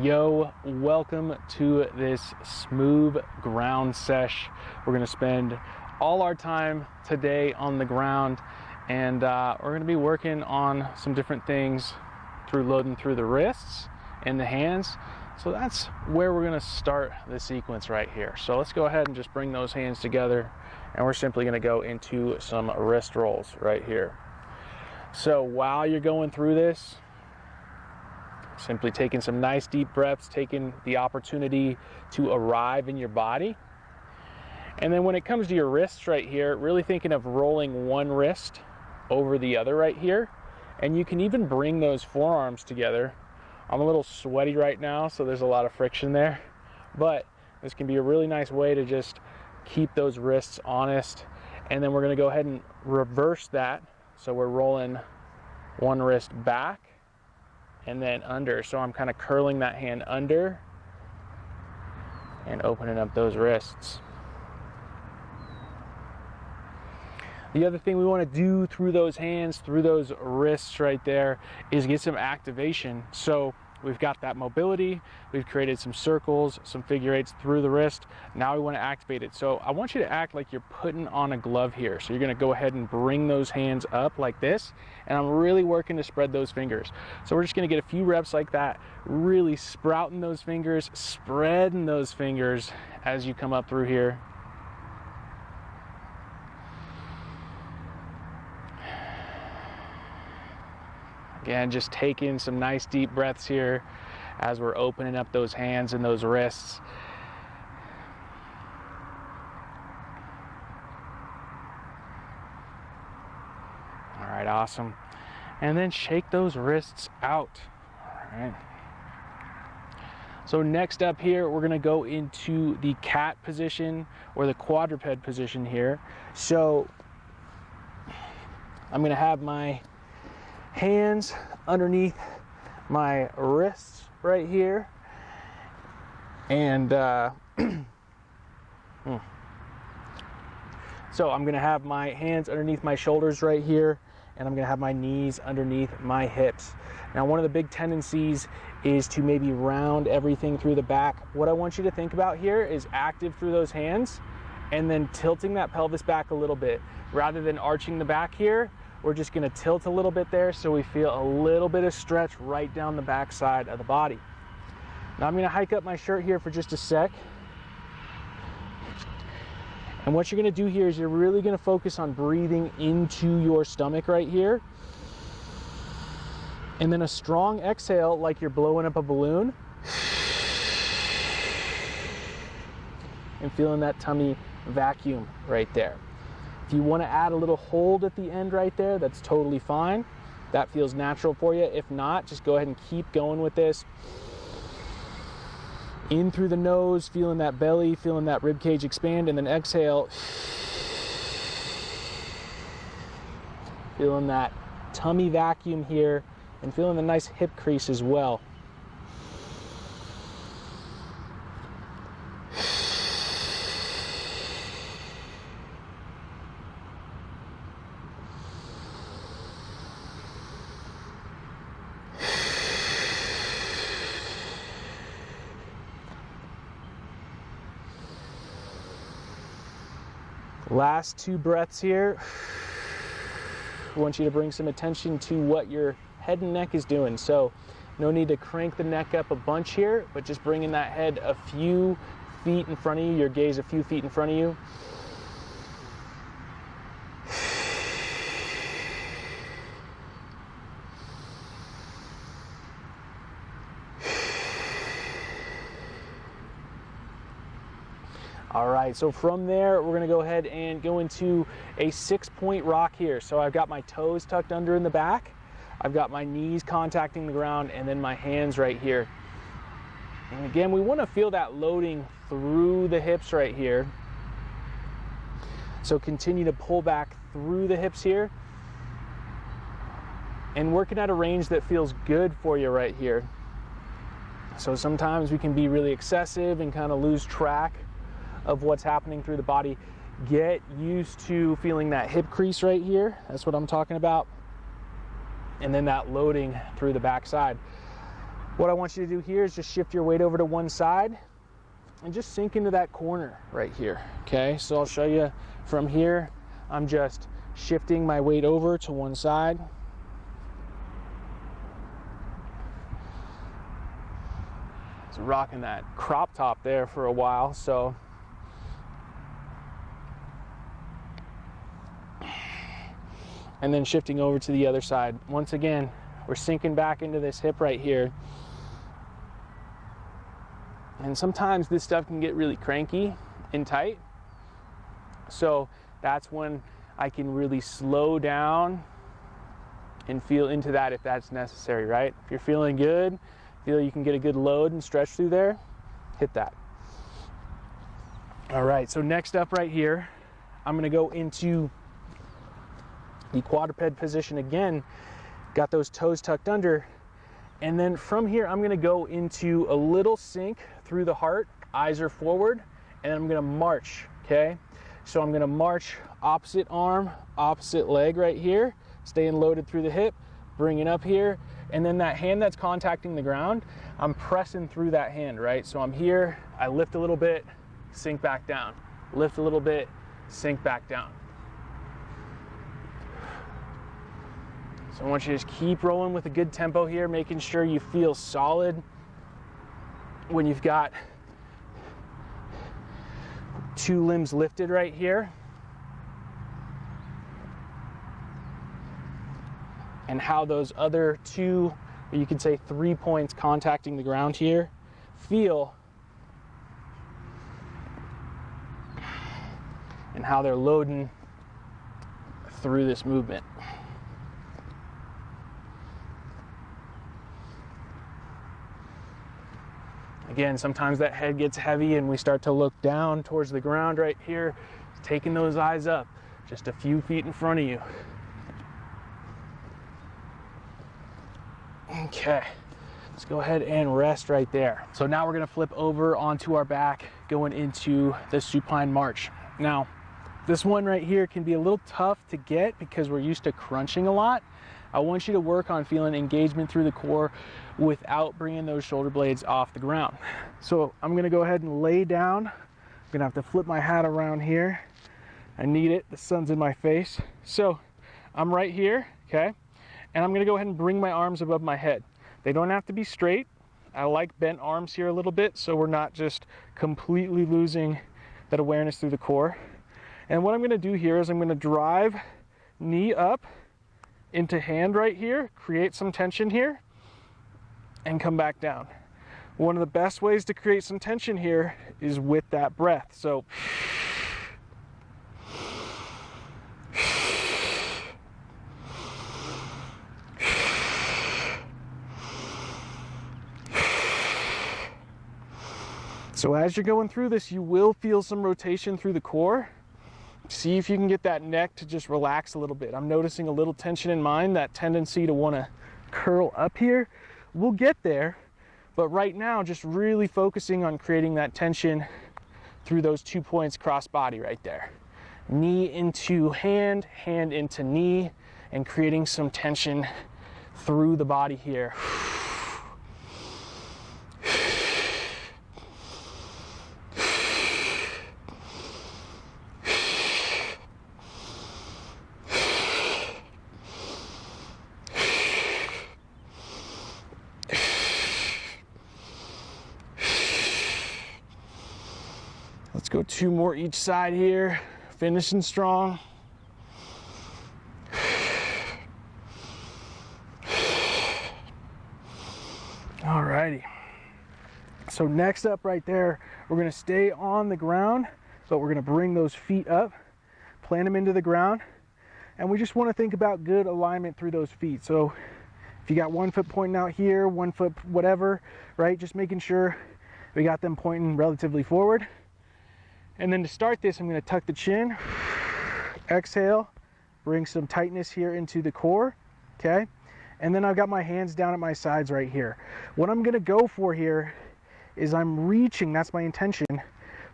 Yo, welcome to this SMOOV ground sesh. We're gonna spend all our time today on the ground, and we're gonna be working on some different things through loading through the wrists and the hands. So that's where we're gonna start the sequence right here. So let's go ahead and just bring those hands together, and we're simply gonna go into some wrist rolls right here. So while you're going through this, simply taking some nice deep breaths, taking the opportunity to arrive in your body. And then when it comes to your wrists right here, really thinking of rolling one wrist over the other right here. And you can even bring those forearms together. I'm a little sweaty right now, so there's a lot of friction there. But this can be a really nice way to just keep those wrists honest. And then we're gonna go ahead and reverse that. So we're rolling one wrist back and then under. So I'm kind of curling that hand under and opening up those wrists. The other thing we want to do through those hands, through those wrists right there, is get some activation. So we've got that mobility, we've created some circles, some figure eights through the wrist. Now we want to activate it. So I want you to act like you're putting on a glove here. So you're going to go ahead and bring those hands up like this, and I'm really working to spread those fingers. So we're just going to get a few reps like that, really sprouting those fingers, spreading those fingers as you come up through here. Again, just taking some nice deep breaths here as we're opening up those hands and those wrists. All right, awesome. And then shake those wrists out. All right. So next up here, we're gonna go into the cat position or the quadruped position here. So I'm gonna have my hands underneath my wrists right here, and so I'm gonna have my hands underneath my shoulders right here, and I'm gonna have my knees underneath my hips. Now, one of the big tendencies is to maybe round everything through the back. What I want you to think about here is active through those hands and then tilting that pelvis back a little bit. Rather than arching the back here, we're just gonna tilt a little bit there so we feel a little bit of stretch right down the back side of the body. Now I'm gonna hike up my shirt here for just a sec. And what you're gonna do here is you're really gonna focus on breathing into your stomach right here. And then a strong exhale like you're blowing up a balloon. And feeling that tummy vacuum right there. If you want to add a little hold at the end right there, that's totally fine. That feels natural for you. If not, just go ahead and keep going with this. In through the nose, feeling that belly, feeling that rib cage expand, and then exhale. Feeling that tummy vacuum here, and feeling the nice hip crease as well. Last two breaths here. I want you to bring some attention to what your head and neck is doing. So no need to crank the neck up a bunch here, but just bringing that head a few feet in front of you, your gaze a few feet in front of you. All right, so from there, we're gonna go ahead and go into a 6-point rock here. So I've got my toes tucked under in the back, I've got my knees contacting the ground, and then my hands right here. And again, we wanna feel that loading through the hips right here. So continue to pull back through the hips here, and working at a range that feels good for you right here. So sometimes we can be really excessive and kind of lose track of what's happening through the body. Get used to feeling that hip crease right here. That's what I'm talking about. And then that loading through the backside. What I want you to do here is just shift your weight over to one side and just sink into that corner right here, okay? So I'll show you from here. I'm just shifting my weight over to one side. I was rocking that crop top there for a while, so. And then shifting over to the other side. Once again, we're sinking back into this hip right here. And sometimes this stuff can get really cranky and tight. So that's when I can really slow down and feel into that if that's necessary, right? If you're feeling good, feel you can get a good load and stretch through there, hit that. All right, so next up right here, I'm gonna go into the quadruped position again. Got those toes tucked under. And then from here, I'm gonna go into a little sink through the heart, eyes are forward, and I'm gonna march, okay? So I'm gonna march opposite arm, opposite leg right here, staying loaded through the hip, bring it up here, and then that hand that's contacting the ground, I'm pressing through that hand, right? So I'm here, I lift a little bit, sink back down. Lift a little bit, sink back down. So I want you to just keep rolling with a good tempo here, making sure you feel solid when you've got two limbs lifted right here. And how those other two, or you could say 3 points contacting the ground here, feel. And how they're loading through this movement. Again, sometimes that head gets heavy and we start to look down towards the ground right here, taking those eyes up just a few feet in front of you. Okay, let's go ahead and rest right there. So now we're gonna flip over onto our back, going into the supine march. Now, this one right here can be a little tough to get because we're used to crunching a lot. I want you to work on feeling engagement through the core without bringing those shoulder blades off the ground. So I'm gonna go ahead and lay down. I'm gonna have to flip my hat around here. I need it, the sun's in my face. So I'm right here, okay? And I'm gonna go ahead and bring my arms above my head. They don't have to be straight. I like bent arms here a little bit so we're not just completely losing that awareness through the core. And what I'm gonna do here is I'm gonna drive knee up into hand right here, create some tension here, and come back down. One of the best ways to create some tension here is with that breath. So as you're going through this, you will feel some rotation through the core. See if you can get that neck to just relax a little bit. I'm noticing a little tension in mine, that tendency to want to curl up here. We'll get there, but right now just really focusing on creating that tension through those 2 points cross body right there. Knee into hand, hand into knee, and creating some tension through the body here. Let's go 2 more each side here, finishing strong. Alrighty. So next up right there, we're gonna stay on the ground, but we're gonna bring those feet up, plant them into the ground, and we just wanna think about good alignment through those feet. So if you got 1 foot pointing out here, 1 foot whatever, right? Just making sure we got them pointing relatively forward. And then to start this, I'm gonna tuck the chin, exhale, bring some tightness here into the core, okay? And then I've got my hands down at my sides right here. What I'm gonna go for here is I'm reaching, that's my intention,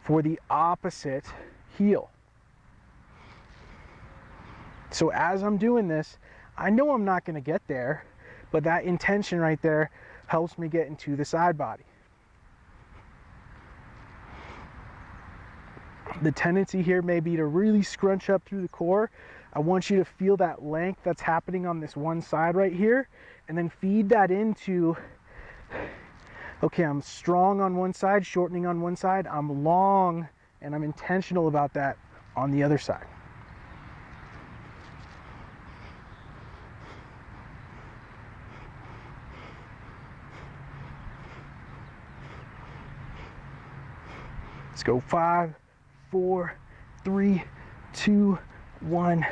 for the opposite heel. So as I'm doing this, I know I'm not gonna get there, but that intention right there helps me get into the side body. The tendency here may be to really scrunch up through the core. I want you to feel that length that's happening on this one side right here, and then feed that into, okay, I'm strong on one side, shortening on one side, I'm long, and I'm intentional about that on the other side. Let's go 5, 4, 3, 2, 1,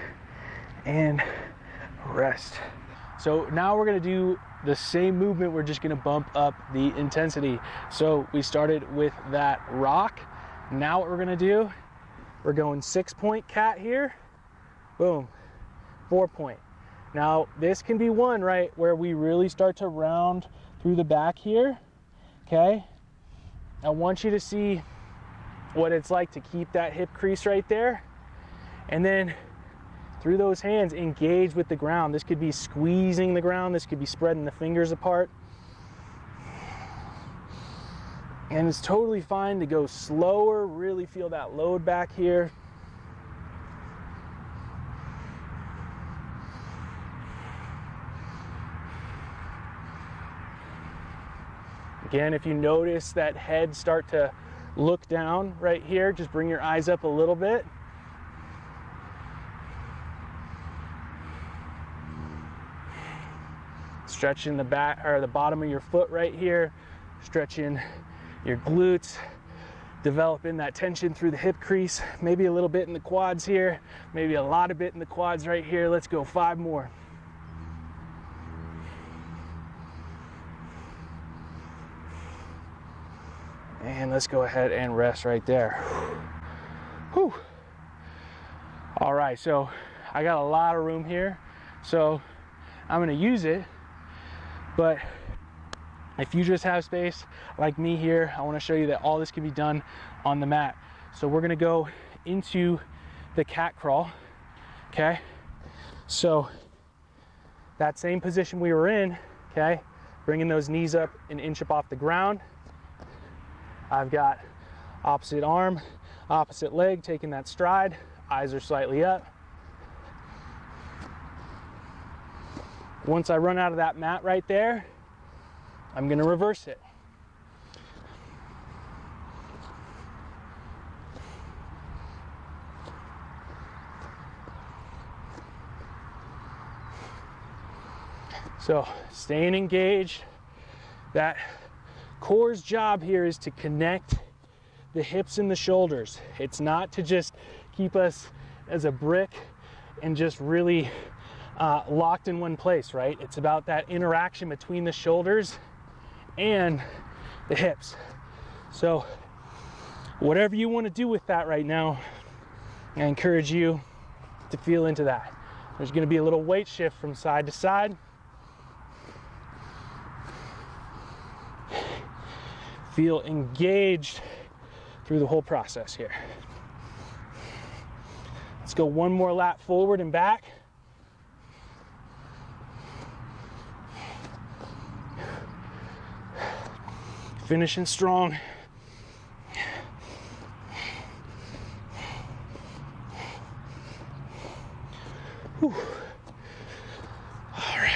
and rest. So now we're gonna do the same movement, we're just gonna bump up the intensity. So we started with that rock. Now what we're gonna do, we're going 6-point cat here, boom, 4-point. Now this can be one, right, where we really start to round through the back here, okay? I want you to see what it's like to keep that hip crease right there, and then through those hands engage with the ground. This could be squeezing the ground, this could be spreading the fingers apart, and it's totally fine to go slower. Really feel that load back here. Again, if you notice that head start to look down right here, just bring your eyes up a little bit. Stretching the back or the bottom of your foot right here, stretching your glutes, developing that tension through the hip crease, maybe a little bit in the quads here, maybe a lot of bit in the quads right here. Let's go 5 more. And let's go ahead and rest right there. Whew. All right, so I got a lot of room here, so I'm gonna use it, but if you just have space like me here, I wanna show you that all this can be done on the mat. So we're gonna go into the cat crawl, okay? So that same position we were in, okay? Bringing those knees up an inch up off the ground. I've got opposite arm, opposite leg, taking that stride, eyes are slightly up. Once I run out of that mat right there, I'm gonna reverse it. So staying engaged, that core's job here is to connect the hips and the shoulders. It's not to just keep us as a brick and just really locked in one place, right? It's about that interaction between the shoulders and the hips. So whatever you want to do with that right now, I encourage you to feel into that. There's going to be a little weight shift from side to side. Feel engaged through the whole process here. Let's go one more lap forward and back. Finishing strong. Whew. All right.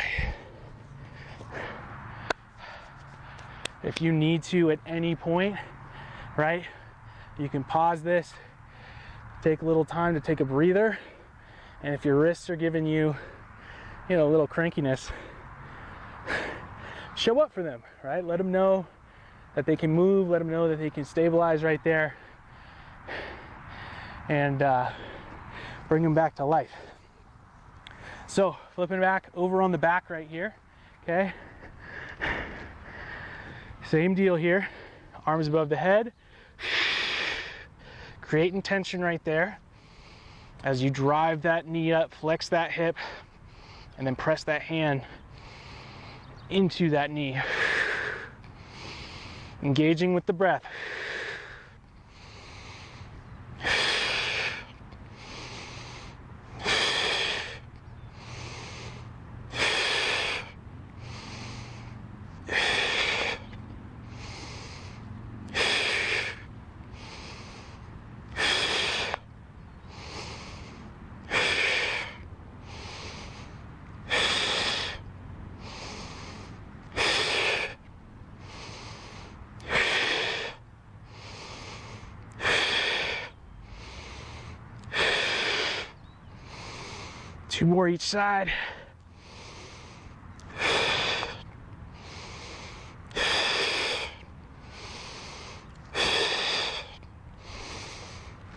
If you need to at any point, right, you can pause this, take a little time to take a breather, and if your wrists are giving you, a little crankiness, show up for them, right? Let them know that they can move, let them know that they can stabilize right there, and bring them back to life. So flipping back over on the back right here, okay? Same deal here, arms above the head, creating tension right there. As you drive that knee up, flex that hip, and then press that hand into that knee. Engaging with the breath. 2 more each side.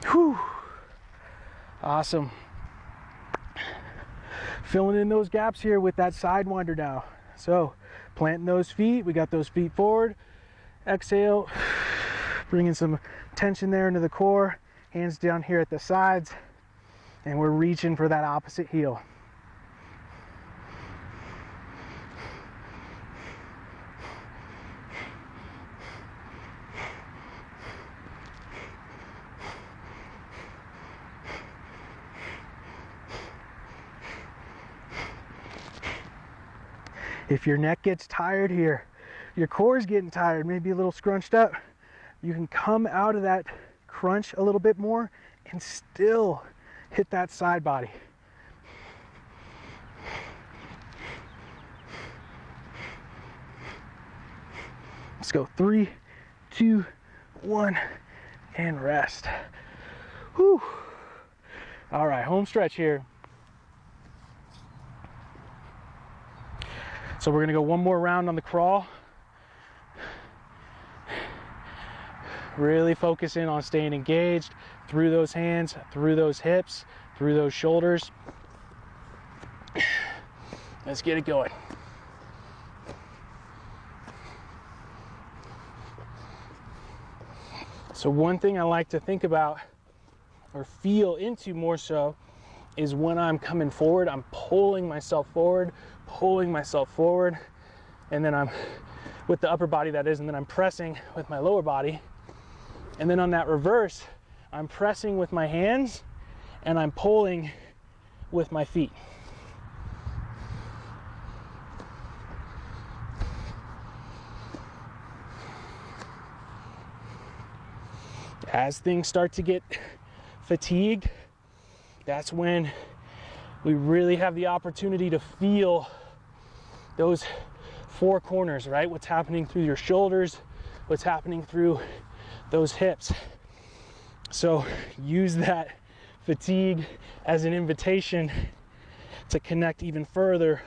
Whew. Awesome. Filling in those gaps here with that Sidewinder now. So planting those feet, we got those feet forward. Exhale, bringing some tension there into the core, hands down here at the sides, and we're reaching for that opposite heel. If your neck gets tired here, your core is getting tired, maybe a little scrunched up, you can come out of that crunch a little bit more and still hit that side body. Let's go 3, 2, 1, and rest. Whew. All right, home stretch here. So we're gonna go one more round on the crawl. Really focus in on staying engaged through those hands, through those hips, through those shoulders. Let's get it going. So one thing I like to think about or feel into more so is when I'm coming forward, I'm pulling myself forward, and then I'm with the upper body, that is, and then I'm pressing with my lower body. And then on that reverse, I'm pressing with my hands and I'm pulling with my feet. As things start to get fatigued, that's when we really have the opportunity to feel those 4 corners, right? What's happening through your shoulders, what's happening through those hips. So use that fatigue as an invitation to connect even further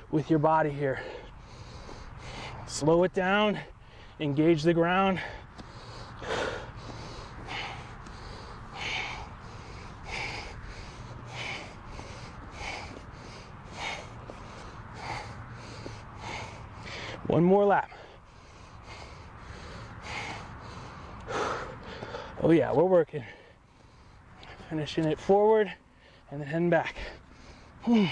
with your body here. Slow it down, engage the ground. One more lap. Oh yeah, we're working. Finishing it forward and then heading back. All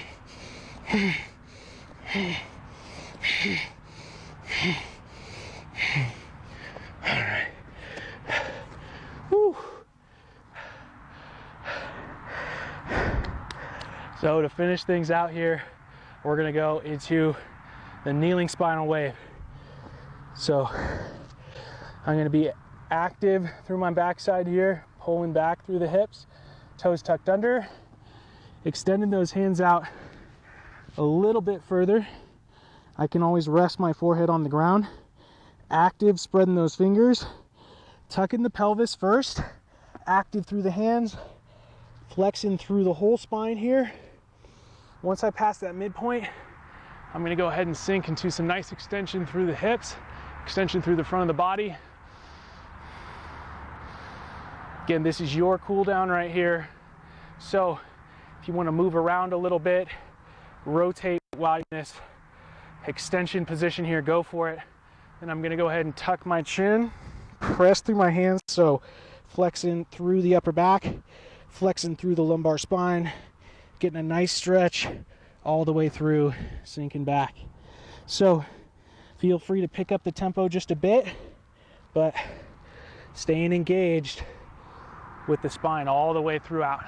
right. Woo. So to finish things out here, we're gonna go into the kneeling spinal wave. So I'm going to be active through my backside here, pulling back through the hips, toes tucked under, extending those hands out a little bit further. I can always rest my forehead on the ground. Active, spreading those fingers, tucking the pelvis first, active through the hands, flexing through the whole spine here. Once I pass that midpoint, I'm going to go ahead and sink into some nice extension through the hips, extension through the front of the body. Again, this is your cool down right here. So if you want to move around a little bit, rotate while you're in this extension position here, go for it. And I'm going to go ahead and tuck my chin, press through my hands. So flexing through the upper back, flexing through the lumbar spine, getting a nice stretch all the way through, sinking back. So feel free to pick up the tempo just a bit, but staying engaged with the spine all the way throughout.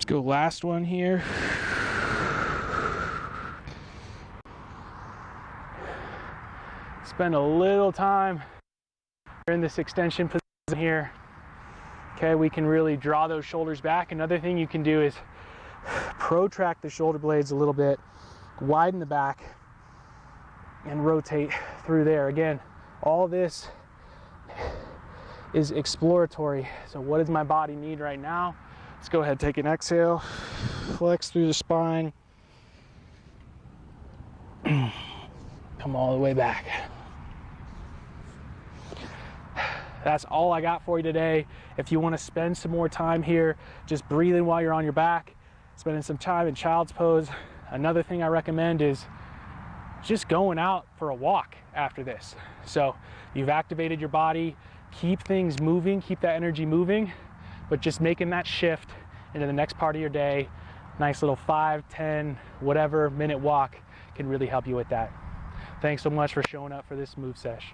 Let's go last one here. Let's spend a little time in this extension position here. Okay, we can really draw those shoulders back. Another thing you can do is protract the shoulder blades a little bit, widen the back, and rotate through there. Again, all this is exploratory. So what does my body need right now? Let's go ahead, take an exhale, flex through the spine, come all the way back. That's all I got for you today. If you want to spend some more time here, just breathing while you're on your back, spending some time in child's pose. Another thing I recommend is just going out for a walk after this. So you've activated your body, keep things moving, keep that energy moving, but just making that shift into the next part of your day. Nice little 5, 10, whatever minute walk can really help you with that. Thanks so much for showing up for this SMOOV sesh.